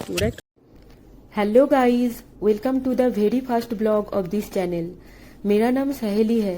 पूरा। Hello guys, welcome to the very first blog of this channel. मेरा नाम सहेली है।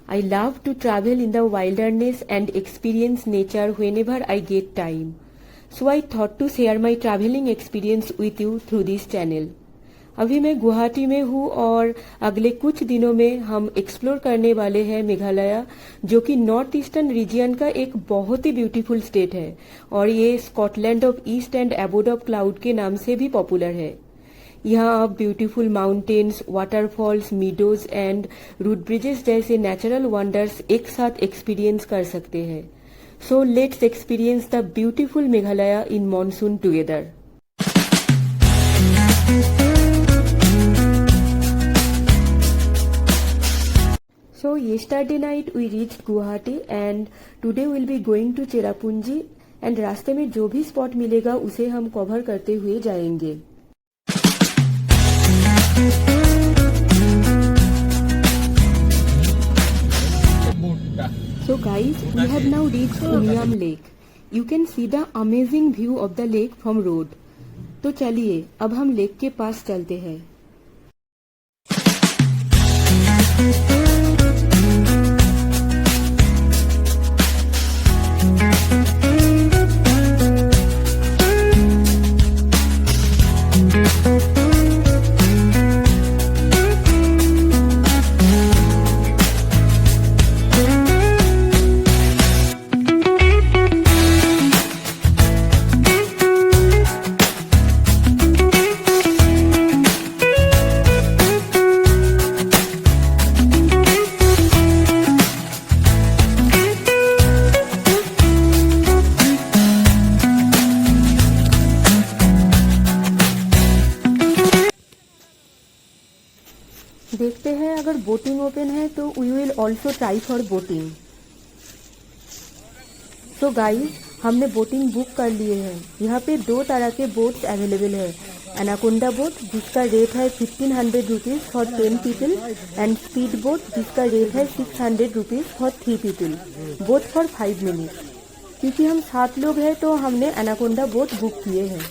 I love to travel in the wilderness and experience nature whenever I get time, so I thought to share my travelling experience with you through this channel. अभी मैं गुवाहाटी में हूँ और अगले कुछ दिनों में हम एक्सप्लोर करने वाले हैं मेघालय, जो कि नॉर्थ ईस्टर्न रीजियन का एक बहुत ही ब्यूटीफुल स्टेट है और ये Scotland of east and abode of cloud के नाम से भी पॉपुलर है। यहाँ आप beautiful mountains, waterfalls, meadows and root bridges जैसे नेचुरल वंडर्स एक साथ एक्सपीरियंस कर सकते हैं। So let's experience the beautiful Meghalaya in monsoon together. So yesterday night we reached Guwahati and today we'll be going to Cherrapunji and रास्ते में जो भी स्पॉट मिलेगा उसे हम कवर करते हुए जाएंगे। So guys, we have now reached Umiam Lake. You can see the amazing view of the lake from road. तो चलिए अब हम लेक के पास चलते हैं। देखते हैं अगर बोटिंग ओपन है तो we will also try for boating. तो गाइस, हमने बोटिंग बुक कर लिए हैं। यहाँ पे दो तरह के बोट्स अवेलेबल है। एनाकोंडा बोट जिसका रेट है 1500 rupees for 10 people and speed boat जिसका रेट है 600 rupees for 3 people, both for 5 minute. क्योंकि हम 7 लोग हैं तो हमने एनाकोंडा बोट बुक किए हैं।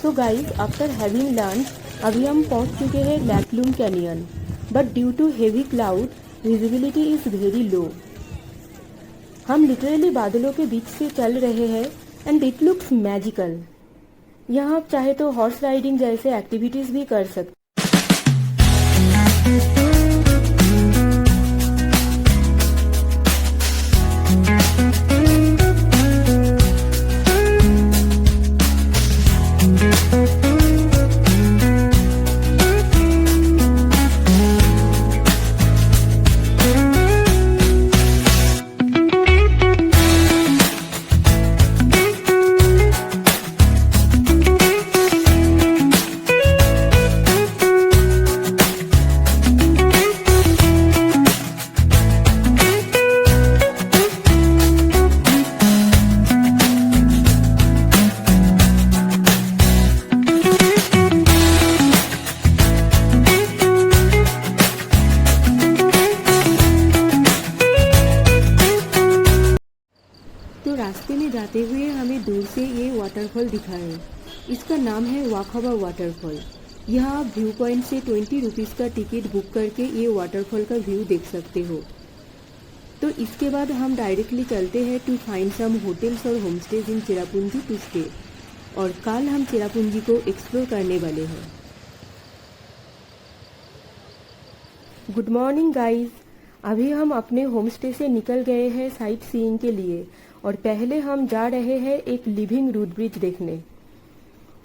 So guys, after having lunch, अभी हम पहुंच चुके हैं Laitlum canyon, but due to heavy cloud visibility is very low. हम लिटरली बादलों के बीच से चल रहे हैं एंड इट लुक्स मैजिकल। यहाँ आप चाहे तो हॉर्स राइडिंग जैसे एक्टिविटीज भी कर सकते। तो रास्ते में जाते हुए हमें दूर से ये वाटरफॉल दिखा है। इसका नाम है वाखबा वाटरफॉल। यहाँ आप व्यू पॉइंट से 20 रुपीज़ का टिकट बुक करके ये वाटरफॉल का व्यू देख सकते हो। तो इसके बाद हम डायरेक्टली चलते हैं टू फाइंड सम होटल्स और home stays in Cherrapunji to stay, और कल हम चेरापूंजी को एक्सप्लोर करने वाले हैं। गुड मॉर्निंग गाइज, अभी हम अपने होम स्टे से निकल गए हैं साइट सीइंग के लिए और पहले हम जा रहे हैं एक लिविंग रूट ब्रिज देखने।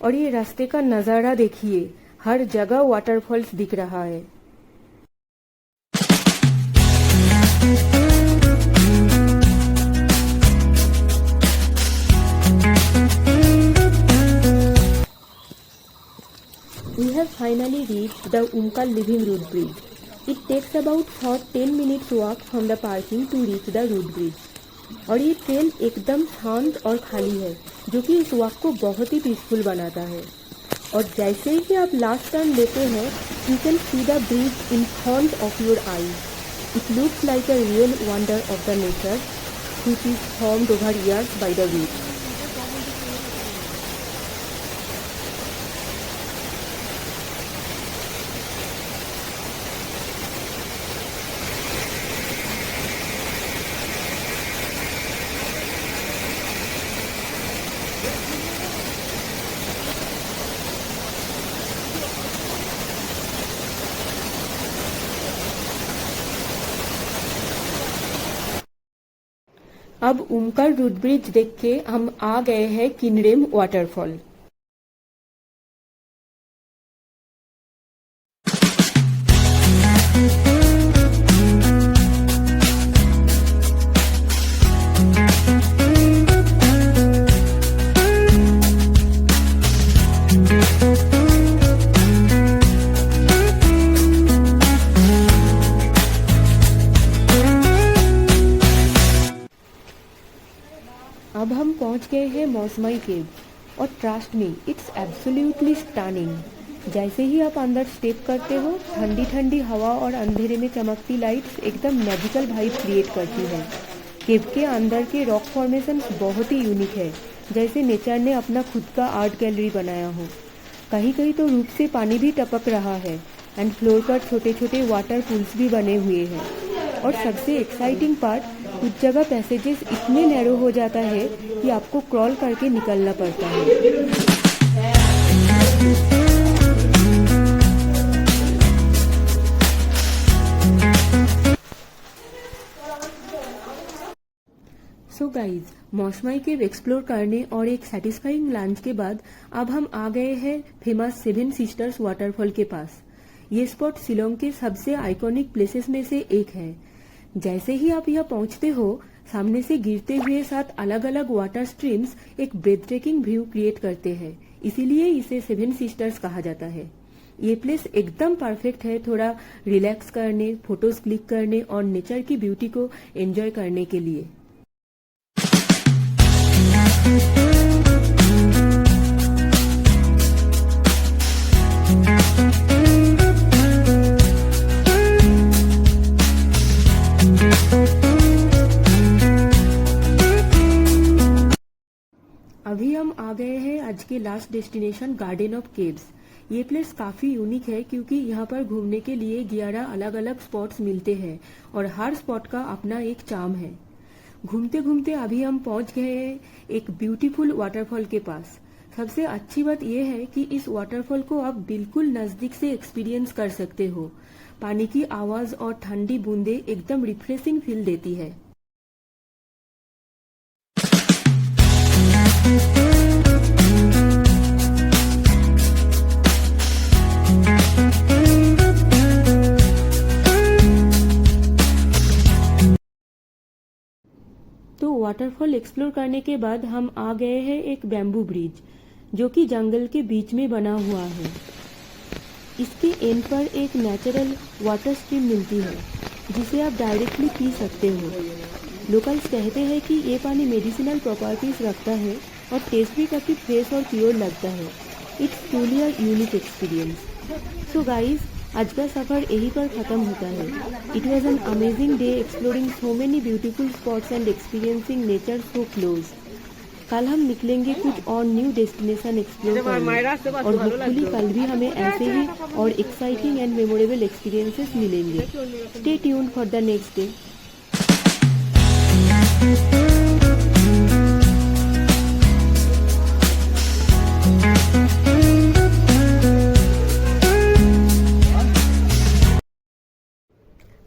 और ये रास्ते का नज़ारा देखिए, हर जगह वाटरफॉल्स दिख रहा है। We have finally reached the Umkal Living Root Bridge. It takes about 10 minutes walk from the parking to reach the root bridge। और ये ट्रेल एकदम शांत और खाली है, जो कि इस वॉक को बहुत ही पीसफुल बनाता है। और जैसे ही आप लास्ट टर्न लेते हैं, you can see the bridge in front of your eyes. It looks like a real wonder of the nature which is formed over years by the roots। अब उमकर रूट ब्रिज देख के हम आ गए हैं Kynrem waterfall. अब हम पहुंच गए हैं मौसमाई केव और trust me, it's absolutely stunning. जैसे ही आप अंदर स्टेप करते हो, ठंडी ठंडी हवा और अंधेरे में चमकती लाइट्स एकदम मैजिकल वाइब क्रिएट करती है। केव के अंदर के रॉक फॉर्मेशन बहुत ही यूनिक है, जैसे नेचर ने अपना खुद का आर्ट गैलरी बनाया हो। कहीं कहीं तो रूप से पानी भी टपक रहा है एंड फ्लोर पर छोटे छोटे वाटर पूल्स भी बने हुए हैं। और सबसे एक्साइटिंग पार्ट, कुछ जगह पैसेजेस इतने नैरो हो जाता है कि आपको क्रॉल करके निकलना पड़ता है। सो गाइज, मौसमाई केव एक्सप्लोर करने और एक सेटिस्फाइंग लंच के बाद अब हम आ गए हैं फेमस 7 सिस्टर्स वाटरफॉल के पास। ये स्पॉट शिलोंग के सबसे आइकॉनिक प्लेसेस में से एक है। जैसे ही आप यहाँ पहुंचते हो, सामने से गिरते हुए 7 अलग अलग वाटर स्ट्रीम्स एक ब्रेथटेकिंग व्यू क्रिएट करते हैं, इसीलिए इसे 7 सिस्टर्स कहा जाता है। ये प्लेस एकदम परफेक्ट है थोड़ा रिलैक्स करने, फोटोज क्लिक करने और नेचर की ब्यूटी को एंजॉय करने के लिए। अभी हम आ गए हैं आज के last destination garden of caves. ये प्लेस काफी यूनिक है क्योंकि यहाँ पर घूमने के लिए 11 अलग अलग स्पॉट्स मिलते हैं और हर स्पॉट का अपना एक चार्म है। घूमते घूमते अभी हम पहुंच गए हैं एक ब्यूटीफुल वाटरफॉल के पास। सबसे अच्छी बात यह है कि इस वाटरफॉल को आप बिल्कुल नजदीक से एक्सपीरियंस कर सकते हो। पानी की आवाज और ठंडी बूंदे एकदम रिफ्रेशिंग फील देती है। तो वाटरफॉल एक्सप्लोर करने के बाद हम आ गए हैं एक बैम्बू ब्रिज, जो कि जंगल के बीच में बना हुआ है। इसके एंड पर एक नेचुरल वाटर स्ट्रीम मिलती है, जिसे आप डायरेक्टली पी सकते हो। लोकल्स कहते हैं कि ये पानी मेडिसिनल प्रॉपर्टीज रखता है और टेस्ट भी काफ़ी फ्रेश और प्योर लगता है। It's truly a unique experience. So guys, आज का सफर यहीं पर खत्म होता है। It was an amazing day exploring so many beautiful spots and experiencing nature so close. कल हम निकलेंगे कुछ और न्यू डेस्टिनेशन एक्सप्लोर करने और होपफुली कल भी हमें ऐसे ही और एक्साइटिंग एंड मेमोरेबल एक्सपीरियंसेस मिलेंगे। Stay tuned for the next day.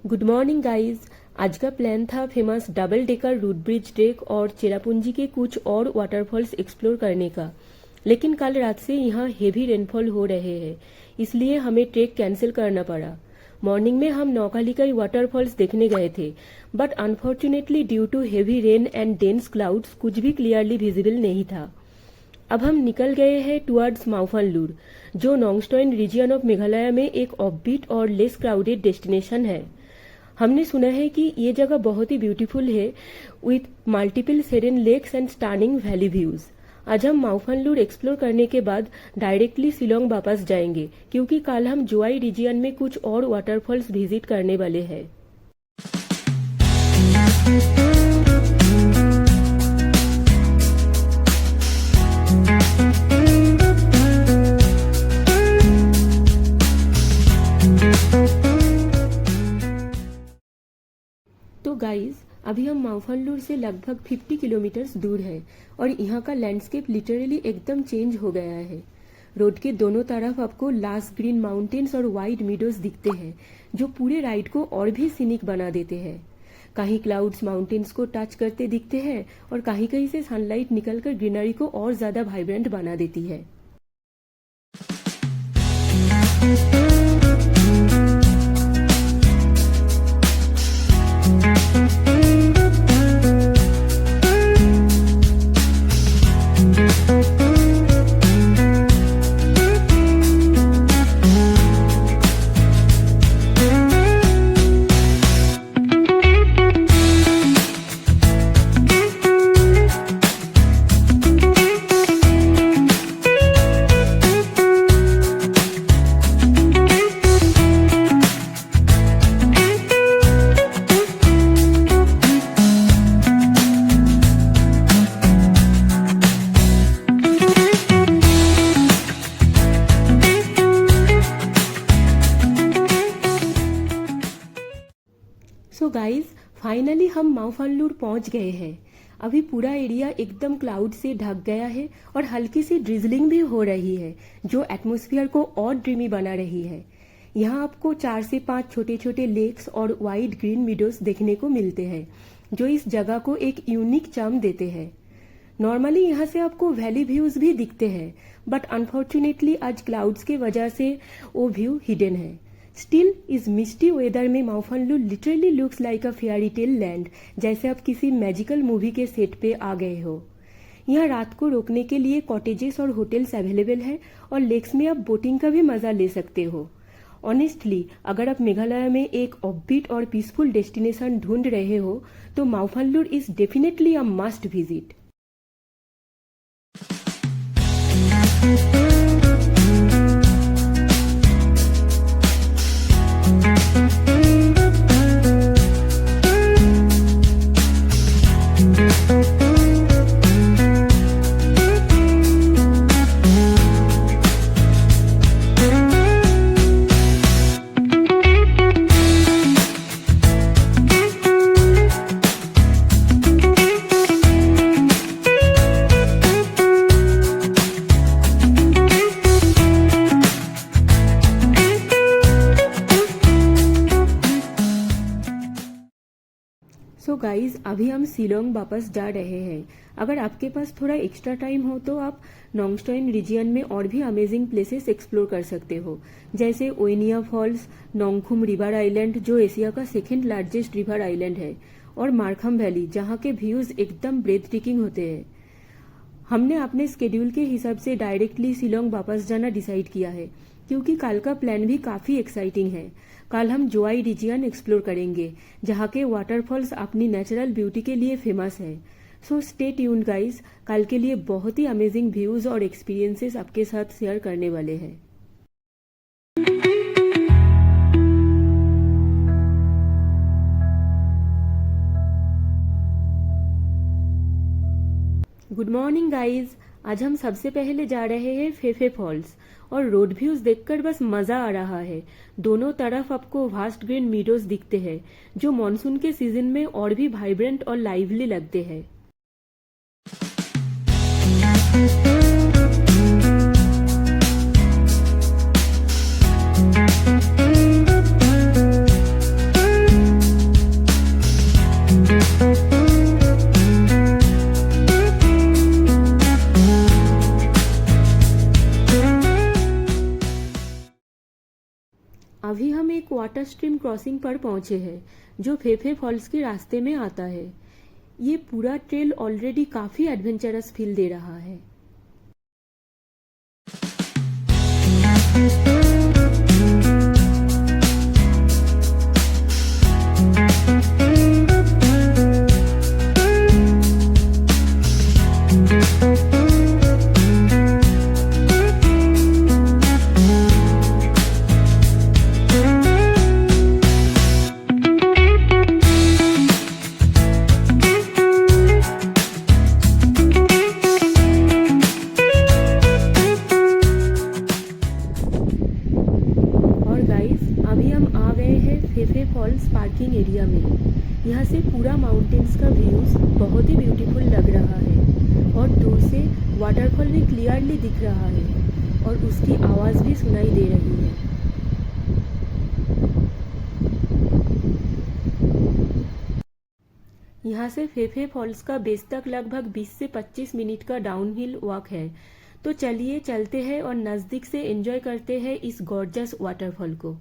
Good morning guys. आज का प्लान था famous double decker root bridge trek और चेरापूंजी के कुछ और वाटरफॉल्स एक्सप्लोर करने का, लेकिन कल रात से यहाँ हेवी रेनफॉल हो रहे हैं, इसलिए हमें ट्रेक कैंसिल करना पड़ा। मॉर्निंग में हम नौकालिकाई वाटरफॉल्स देखने गए थे, but unfortunately due to heavy rain and dense clouds कुछ भी क्लियरली विजिबल नहीं था। अब हम निकल गए हैं टुवर्ड्स माउफनलूर, जो नोंगस्टोइन रीजियन ऑफ मेघालय में एक ऑफबीट और लेस क्राउडेड डेस्टिनेशन है। हमने सुना है कि ये जगह बहुत ही ब्यूटीफुल है with multiple serene lakes and stunning valley views. आज हम माउफनलूर एक्सप्लोर करने के बाद डायरेक्टली शिलोंग वापस जाएंगे, क्योंकि कल हम जोआई रीजियन में कुछ और वाटरफॉल्स विजिट करने वाले हैं। तो गाइज, अभी हम माउफनलूर से लगभग 50 किलोमीटर्स दूर है और यहाँ का लैंडस्केप लिटरली एकदम चेंज हो गया है। रोड के दोनों तरफ आपको लास्ट ग्रीन माउंटेन्स और वाइड मीडोज दिखते हैं, जो पूरे राइड को और भी सीनिक बना देते हैं। कहीं क्लाउड्स माउंटेन्स को टच करते दिखते हैं और कहीं कहीं से सनलाइट निकलकर ग्रीनरी को और ज्यादा वाइब्रेंट बना देती है। सो गाइज, फाइनली हम माउफनलूर पहुंच गए हैं। अभी पूरा एरिया एकदम क्लाउड से ढक गया है और हल्की सी ड्रिजलिंग भी हो रही है, जो एटमॉस्फेयर को और ड्रीमी बना रही है। यहाँ आपको 4 से 5 छोटे छोटे लेक्स और वाइड ग्रीन मीडोज देखने को मिलते हैं, जो इस जगह को एक यूनिक चार्म देते हैं। नॉर्मली यहाँ से आपको वैली व्यूज भी दिखते हैं, बट अनफॉर्चुनेटली आज क्लाउड्स के वजह से वो व्यू हिडन है। स्टिल इस मिस्टी वेदर में Mawphanlur literally looks like a fairy tale land, जैसे आप किसी मैजिकल मूवी के सेट पे आ गए हो। यहाँ रात को रुकने के लिए कॉटेजेस और होटल्स अवेलेबल है और लेक्स में आप बोटिंग का भी मजा ले सकते हो। ऑनेस्टली, अगर आप मेघालय में एक ऑफबीट और पीसफुल डेस्टिनेशन ढूंढ रहे हो तो Mawphanlur is definitely a must visit. So guys, अभी हम शिलोंग वापस जा रहे हैं। अगर आपके पास थोड़ा एक्स्ट्रा टाइम हो तो आप नोंगस्टोइन रीजियन में और भी अमेजिंग प्लेसेस एक्सप्लोर कर सकते हो, जैसे ओइनिया फॉल्स, नोंगखुम रिवर आइलैंड जो एशिया का सेकेंड लार्जेस्ट रिवर आइलैंड है, और मार्खम वैली जहाँ के व्यूज एकदम ब्रेथ टेकिंग होते हैं। हमने अपने स्केड्यूल के हिसाब से डायरेक्टली शिलोंग वापस जाना डिसाइड किया है, क्योंकि कल का प्लान भी काफी एक्साइटिंग है। कल हम जोआई रीजियन एक्सप्लोर करेंगे, जहाँ के वाटरफॉल्स अपनी नेचुरल ब्यूटी के लिए फेमस है। सो स्टे ट्यून्ड गाइस, कल के लिए बहुत ही अमेजिंग व्यूज और एक्सपीरियंसेस आपके साथ शेयर करने वाले हैं। गुड मॉर्निंग गाइज, आज हम सबसे पहले जा रहे हैं फेफे फॉल्स और रोड व्यूज देखकर बस मजा आ रहा है। दोनों तरफ आपको वास्ट ग्रीन मीडोज दिखते हैं, जो मॉनसून के सीजन में और भी वाइब्रेंट और लाइवली लगते हैं। अभी हम एक वाटर स्ट्रीम क्रॉसिंग पर पहुंचे हैं, जो फेफे फॉल्स के रास्ते में आता है। ये पूरा ट्रेल ऑलरेडी काफी एडवेंचरस फील दे रहा है। में। यहाँ से पूरा माउंटेन्स का व्यूज़ बहुत ही ब्यूटीफुल लग रहा है और दूर से वाटरफॉल भी क्लियरली दिख रहा है और उसकी आवाज़ भी सुनाई दे रही है। यहाँ से फेफे फॉल्स का बेस तक लगभग 20 से 25 मिनट का डाउनहिल वॉक है। तो चलिए चलते हैं और नज़दीक से एंजॉय करते हैं इस गॉर्जियस वाटरफॉल को।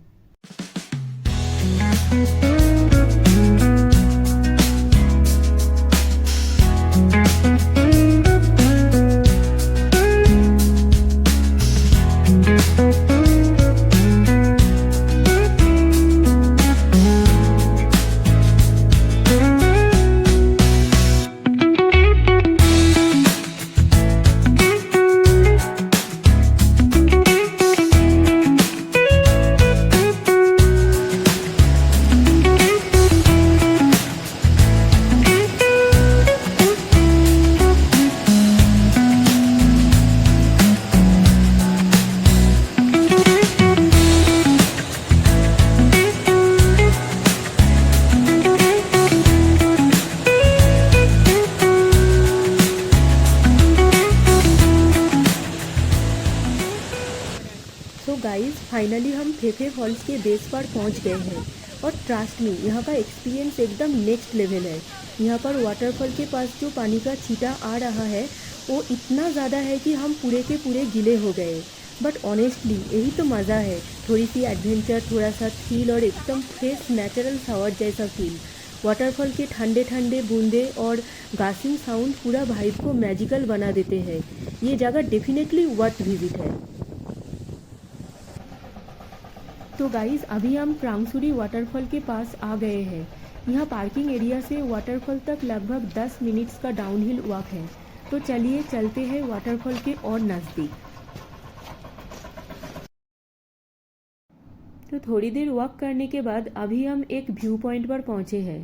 तो गाइस फाइनली हम फेफे फॉल्स के बेस पर पहुंच गए हैं और ट्रस्ट मी, यहाँ का एक्सपीरियंस एकदम नेक्स्ट लेवल है। यहाँ पर वाटरफॉल के पास जो पानी का छींटा आ रहा है वो इतना ज़्यादा है कि हम पूरे के पूरे गीले हो गए। बट ऑनेस्टली यही तो मज़ा है, थोड़ी सी एडवेंचर, थोड़ा सा थ्रिल और एकदम फ्रेश नेचुरल शावर जैसा फील। वाटरफॉल के ठंडे ठंडे बूंदे और गासिंग साउंड पूरा वाइब को मैजिकल बना देते हैं। ये जगह डेफिनेटली वर्थ विजिट है। तो गाइस अभी हम क्रांगसुरी वाटरफॉल के पास आ गए हैं। यहाँ पार्किंग एरिया से वाटरफॉल तक लगभग 10 मिनट्स का डाउनहिल वॉक है। तो चलिए चलते हैं वाटरफॉल के और नज़दीक। तो थोड़ी देर वॉक करने के बाद अभी हम एक व्यू पॉइंट पर पहुँचे हैं।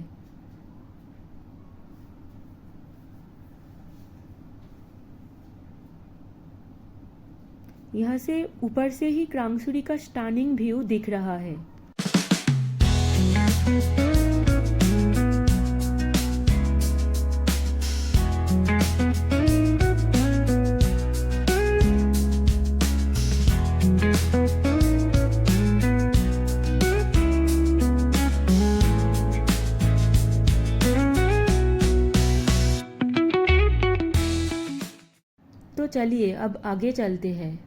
यहाँ से ऊपर से ही क्रांगसुरी का स्टनिंग व्यू दिख रहा है। तो चलिए अब आगे चलते हैं।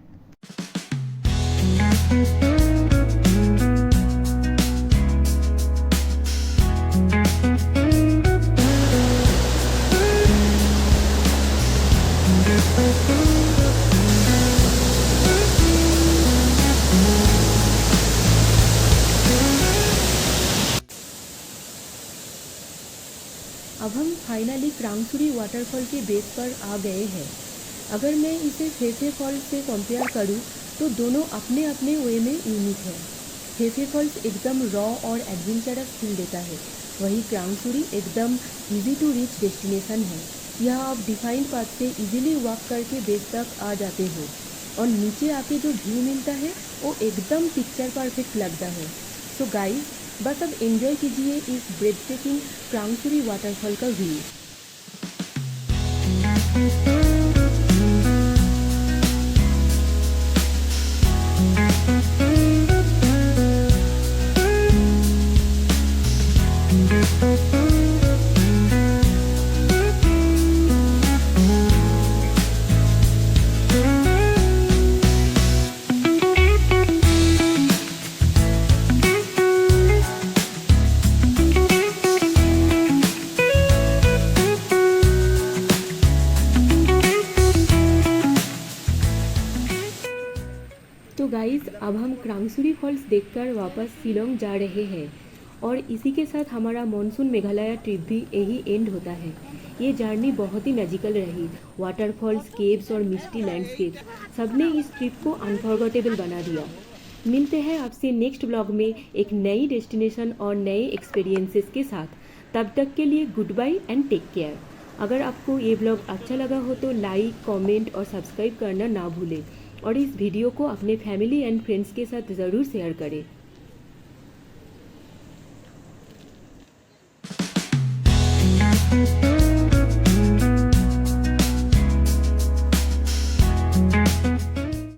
अब हम फाइनली क्रांगसुरी वाटरफॉल के बेस पर आ गए हैं। अगर मैं इसे फेफे फॉल्स से कंपेयर करूं तो दोनों अपने अपने वे में यूनिक है। फेफे फॉल्स एकदम रॉ और एडवेंचरस फील देता है, वहीं क्रांगसुरी एकदम इजी टू रीच डेस्टिनेशन है। यहाँ आप डिफाइंड पाथ से इजीली वॉक करके बेस तक आ जाते हो और नीचे आके जो व्यू मिलता है वो एकदम पिक्चर परफेक्ट लगता है। सो गाइस बस अब एंजॉय कीजिए इस ब्रेथटेकिंग क्रांगसुरी वाटरफॉल का व्यू। तो गाइज़ अब हम क्रांगसुरी फॉल्स देखकर वापस शिलोंग जा रहे हैं और इसी के साथ हमारा मानसून मेघालय ट्रिप भी यही एंड होता है। ये जर्नी बहुत ही मैजिकल रही। वाटरफॉल्स, केव्स और मिस्टी लैंडस्केप्स सबने इस ट्रिप को अनफॉरगेटेबल बना दिया। मिलते हैं आपसे नेक्स्ट ब्लॉग में एक नई डेस्टिनेशन और नए एक्सपीरियंसेस के साथ। तब तक के लिए goodbye and take care. अगर आपको ये ब्लॉग अच्छा लगा हो तो लाइक, कमेंट और सब्सक्राइब करना ना भूलें और इस वीडियो को अपने फैमिली एंड फ्रेंड्स के साथ ज़रूर शेयर करें। है।